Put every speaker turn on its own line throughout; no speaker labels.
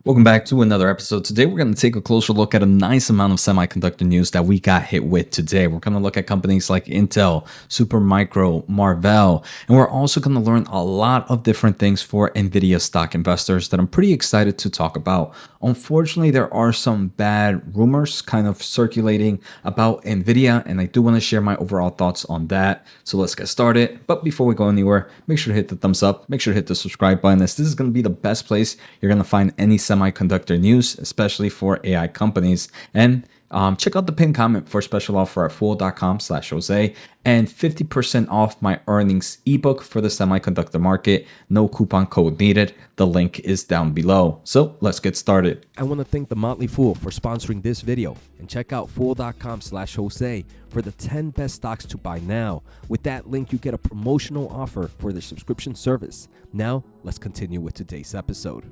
Welcome back to another episode. Today, we're going to take a closer look at a nice amount of semiconductor news that we got hit with today. We're going to look at companies like Intel, Supermicro, Marvell, and we're also going to learn a lot of different things for Nvidia stock investors that I'm pretty excited to talk about. Unfortunately, there are some bad rumors kind of circulating about Nvidia, and I do want to share my overall thoughts on that. So let's get started. But before we go anywhere, make sure to hit the thumbs up, make sure to hit the subscribe button, as this is going to be the best place you're going to find any semiconductor news, especially for AI companies. And check out the pinned comment for a special offer at fool.com/Jose and 50% off my earnings ebook for the semiconductor market. No coupon code needed. The link is down below. So let's get started.
I want to thank the Motley Fool for sponsoring this video, and check out fool.com/Jose for the 10 best stocks to buy now. With that link, you get a promotional offer for the subscription service. Now, let's continue with today's episode.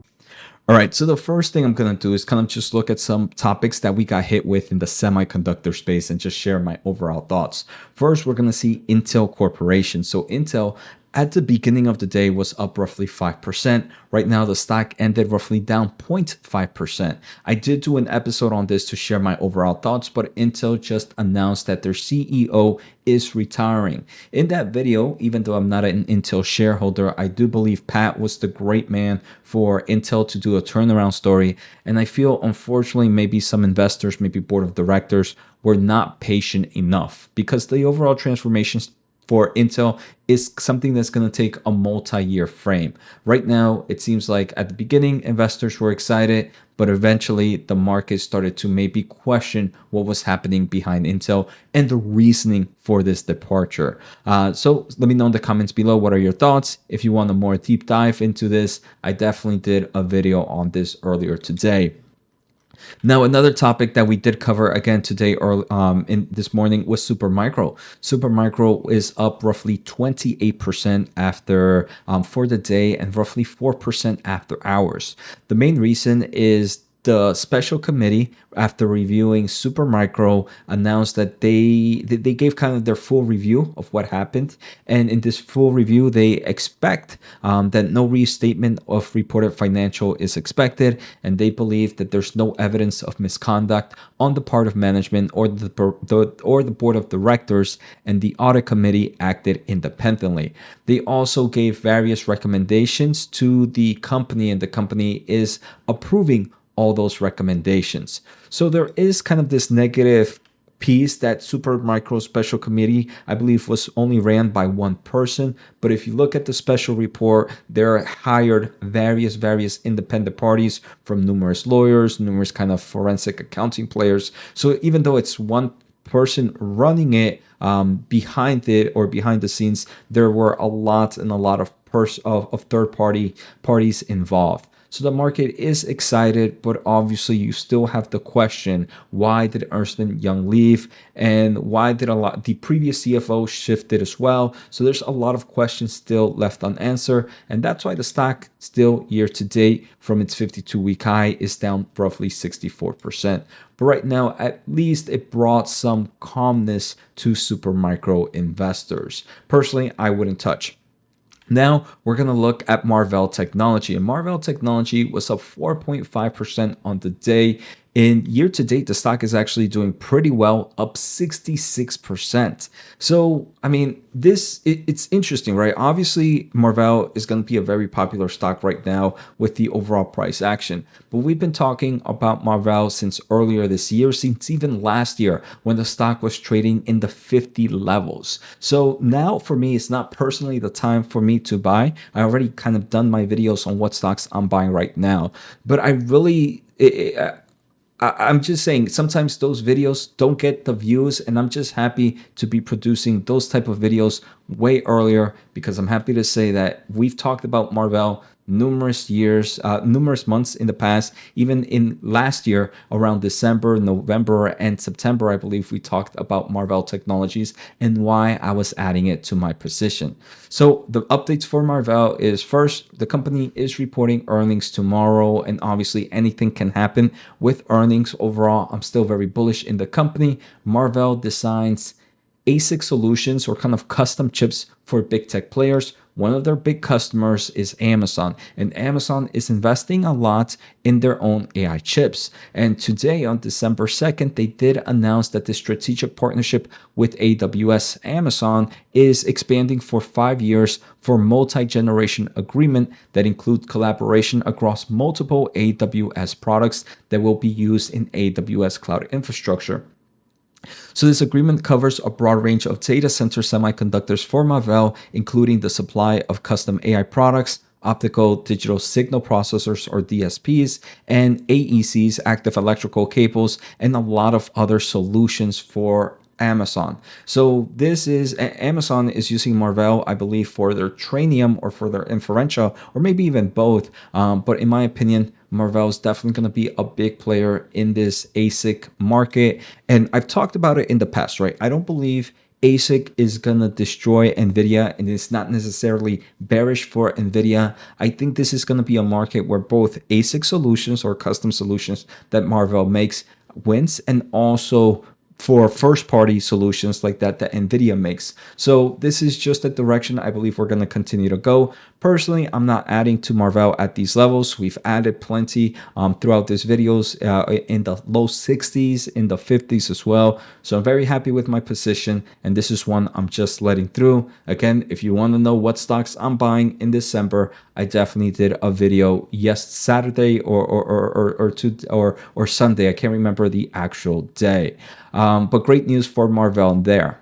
All right, so the first thing I'm going to do is kind of just look at some topics that we got hit with in the semiconductor space and just share my overall thoughts. First, we're going to see Intel Corporation. So Intel at the beginning of the day was up roughly 5%. Right now, the stock ended roughly down 0.5%. I did do an episode on this to share my overall thoughts, but Intel just announced that their CEO is retiring. In that video, even though I'm not an Intel shareholder, I do believe Pat was the great man for Intel to do a turnaround story. And I feel, unfortunately, maybe some investors, maybe board of directors, were not patient enough, because the overall transformation for Intel is something that's going to take a multi-year frame. Right now, it seems like at the beginning, investors were excited, but eventually the market started to maybe question what was happening behind Intel and the reasoning for this departure. So let me know in the comments below, what are your thoughts? If you want a more deep dive into this, I definitely did a video on this earlier today. Now, another topic that we did cover again today or in this morning was Supermicro. Supermicro is up roughly 28% after for the day and roughly 4% after hours. The main reason is the special committee, after reviewing Supermicro, announced that they gave kind of their full review of what happened. And in this full review, they expect that no restatement of reported financial is expected. And they believe that there's no evidence of misconduct on the part of management or the board of directors, and the audit committee acted independently. They also gave various recommendations to the company, and the company is approving all those recommendations. So there is kind of this negative piece that Supermicro special committee, I believe, was only ran by one person. But if you look at the special report, they're hired various independent parties from numerous lawyers, numerous kind of forensic accounting players. So even though it's one person running it, behind it or behind the scenes, there were a lot of third parties involved. So the market is excited, but obviously you still have the question, why did Ernst & Young leave, and why did the previous CFO shifted as well? So there's a lot of questions still left unanswered, and that's why the stock still year to date from its 52-week high is down roughly 64%. But right now, at least it brought some calmness to Supermicro investors. Personally, I wouldn't touch. Now we're going to look at Marvell Technology, and Marvell Technology was up 4.5% on the day. In year to date, the stock is actually doing pretty well, up 66%. So, I mean, it's interesting, right? Obviously, Marvell is going to be a very popular stock right now with the overall price action. But we've been talking about Marvell since earlier this year, since even last year when the stock was trading in the 50 levels. So now for me, it's not personally the time for me to buy. I already kind of done my videos on what stocks I'm buying right now. But I really... I'm just saying, sometimes those videos don't get the views, and I'm just happy to be producing those type of videos way earlier, because I'm happy to say that we've talked about Marvell numerous months in the past. Even in last year around December, November, and September, I believe we talked about Marvell Technologies and why I was adding it to my position. So the updates for Marvell is, first, the company is reporting earnings tomorrow, and obviously anything can happen with earnings. Overall, I'm still very bullish in the company. Marvell designs ASIC solutions, or kind of custom chips for big tech players, one of their big customers is Amazon, and Amazon is investing a lot in their own AI chips. And today, on December 2nd, they did announce that the strategic partnership with AWS Amazon is expanding for 5 years for multi-generation agreement that include collaboration across multiple AWS products that will be used in AWS cloud infrastructure. So this agreement covers a broad range of data center semiconductors for Marvell, including the supply of custom AI products, optical digital signal processors or DSPs, and AECs, active electrical cables, and a lot of other solutions for Amazon. So this is Amazon is using Marvell, I believe, for their Trainium or for their inferential, or maybe even both. But in my opinion, Marvell is definitely going to be a big player in this ASIC market. And I've talked about it in the past, right? I don't believe ASIC is going to destroy Nvidia, and it's not necessarily bearish for Nvidia. I think this is going to be a market where both ASIC solutions or custom solutions that Marvell makes wins, and also for first party solutions like that Nvidia makes. So this is just a direction I believe we're going to continue to go. Personally, I'm not adding to Marvell at these levels. We've added plenty throughout these videos in the low 60s, in the 50s as well. So I'm very happy with my position, and this is one I'm just letting through. Again, if you want to know what stocks I'm buying in December, I definitely did a video Saturday or Sunday. I can't remember the actual day. But great news for Marvell there.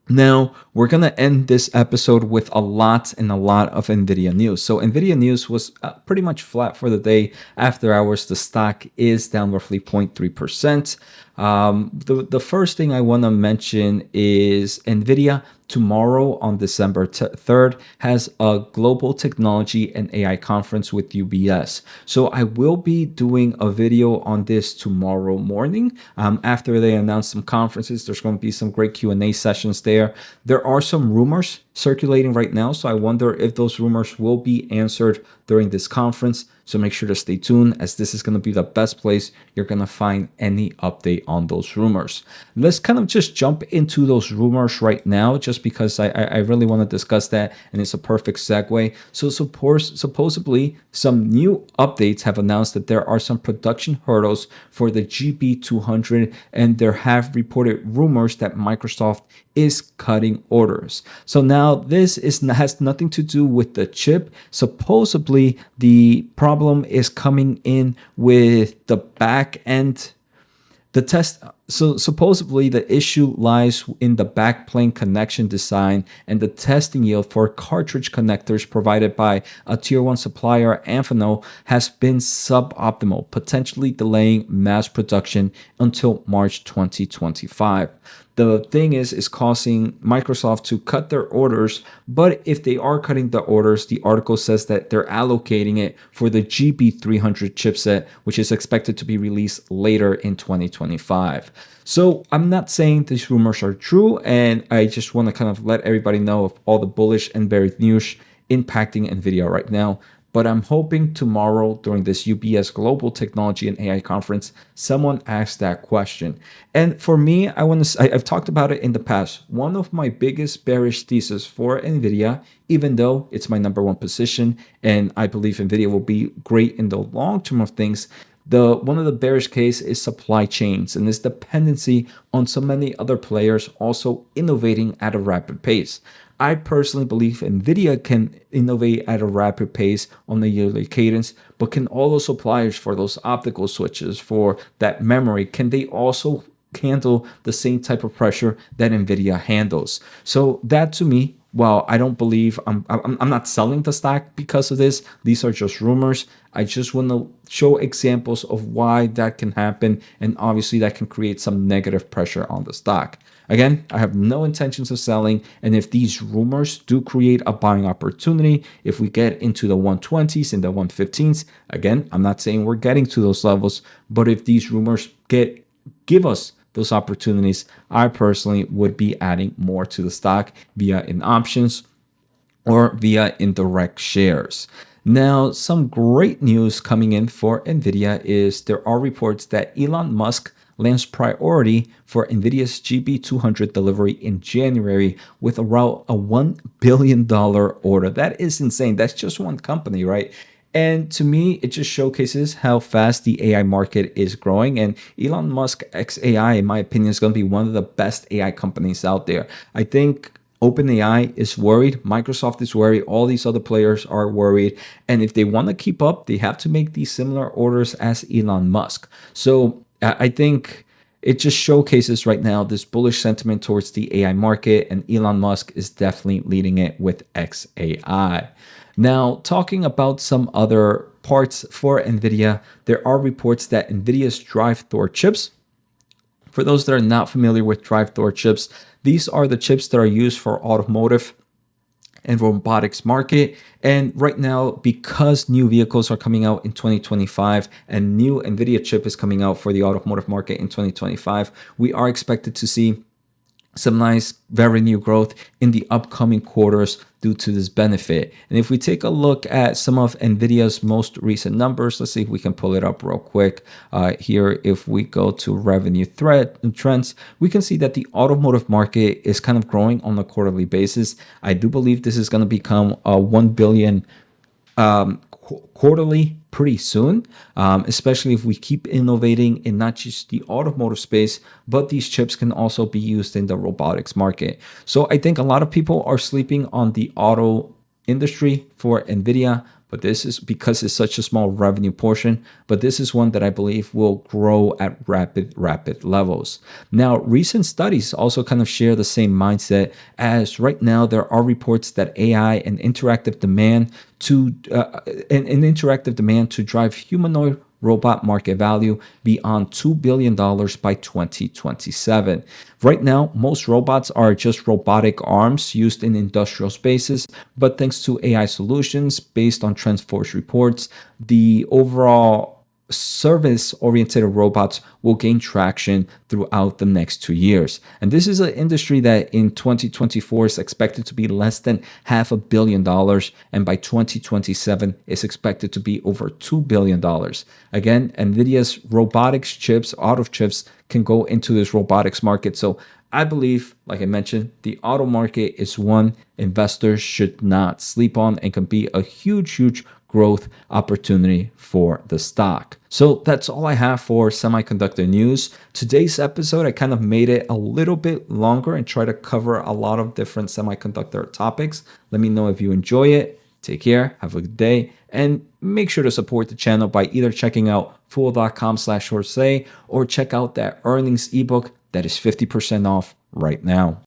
Now, we're going to end this episode with a lot of NVIDIA news. So NVIDIA news was pretty much flat for the day. After hours, the stock is down roughly 0.3%. The first thing I want to mention is NVIDIA tomorrow on December 3rd has a global technology and AI conference with UBS. So I will be doing a video on this tomorrow morning. After they announce some conferences, there's going to be some great Q&A sessions there. There are some rumors circulating right now, so I wonder if those rumors will be answered during this conference. So make sure to stay tuned, as this is going to be the best place you're going to find any update on those rumors. Let's kind of just jump into those rumors right now, just because I really want to discuss that, and it's a perfect segue. So supposedly some new updates have announced that there are some production hurdles for the GB200, and there have reported rumors that Microsoft is cutting orders. So now this has nothing to do with the chip. Supposedly the problem is coming in with the back end. The test, so supposedly the issue lies in the backplane connection design and the testing yield for cartridge connectors provided by a tier 1 supplier, Amphenol, has been suboptimal, potentially delaying mass production until March 2025. The thing is causing Microsoft to cut their orders, but if they are cutting the orders, the article says that they're allocating it for the GB300 chipset, which is expected to be released later in 2025. So I'm not saying these rumors are true, and I just want to kind of let everybody know of all the bullish and bearish news impacting NVIDIA right now. But I'm hoping tomorrow during this UBS Global Technology and AI Conference, someone asks that question. And for me, I've talked about it in the past. One of my biggest bearish thesis for NVIDIA, even though it's my number one position, and I believe NVIDIA will be great in the long term of things, one of the bearish case is supply chains and its dependency on so many other players also innovating at a rapid pace. I personally believe NVIDIA can innovate at a rapid pace on a yearly cadence, but can all those suppliers for those optical switches, for that memory, can they also handle the same type of pressure that NVIDIA handles? So that, to me, while I don't believe I'm not selling the stock because of this, these are just rumors. I just want to show examples of why that can happen, and obviously that can create some negative pressure on the stock. Again, I have no intentions of selling, and if these rumors do create a buying opportunity, if we get into the 120s and the 115s, again, I'm not saying we're getting to those levels, but if these rumors give us those opportunities, I personally would be adding more to the stock via in options or via indirect shares. Now, some great news coming in for NVIDIA is there are reports that Elon Musk lands priority for Nvidia's GB200 delivery in January with around a $1 billion order. That is insane. That's just one company, right? And to me, it just showcases how fast the AI market is growing. And Elon Musk XAI, in my opinion, is going to be one of the best AI companies out there. I think OpenAI is worried. Microsoft is worried. All these other players are worried. And if they want to keep up, they have to make these similar orders as Elon Musk. So I think it just showcases right now this bullish sentiment towards the AI market. And Elon Musk is definitely leading it with XAI. Now, talking about some other parts for NVIDIA, there are reports that NVIDIA's Drive Thor chips, for those that are not familiar with Drive Thor chips, these are the chips that are used for automotive and robotics market. And right now, because new vehicles are coming out in 2025 and new NVIDIA chip is coming out for the automotive market in 2025, we are expected to see some nice revenue growth in the upcoming quarters due to this benefit. And if we take a look at some of NVIDIA's most recent numbers, let's see if we can pull it up real quick. Here, if we go to revenue trends, we can see that the automotive market is kind of growing on a quarterly basis. I do believe this is going to become a 1 billion quarterly pretty soon, especially if we keep innovating in not just the automotive space, but these chips can also be used in the robotics market. So I think a lot of people are sleeping on the auto industry for NVIDIA, but this is because it's such a small revenue portion. But this is one that I believe will grow at rapid levels. Now, recent studies also kind of share the same mindset, as right now there are reports that AI and interactive demand to drive humanoid robot market value beyond $2 billion by 2027. Right now, most robots are just robotic arms used in industrial spaces, but thanks to AI solutions based on TrendForce reports, the overall service-oriented robots will gain traction throughout the next 2 years. And this is an industry that in 2024 is expected to be less than $500 million, and by 2027 is expected to be over $2 billion. Again, NVIDIA's robotics chips, auto chips, can go into this robotics market. So I believe, like I mentioned, the auto market is one investors should not sleep on and can be a huge growth opportunity for the stock. So that's all I have for semiconductor news. Today's episode, I kind of made it a little bit longer and try to cover a lot of different semiconductor topics. Let me know if you enjoy it. Take care, have a good day, and make sure to support the channel by either checking out fool.com/Jose or check out that earnings ebook that is 50% off right now.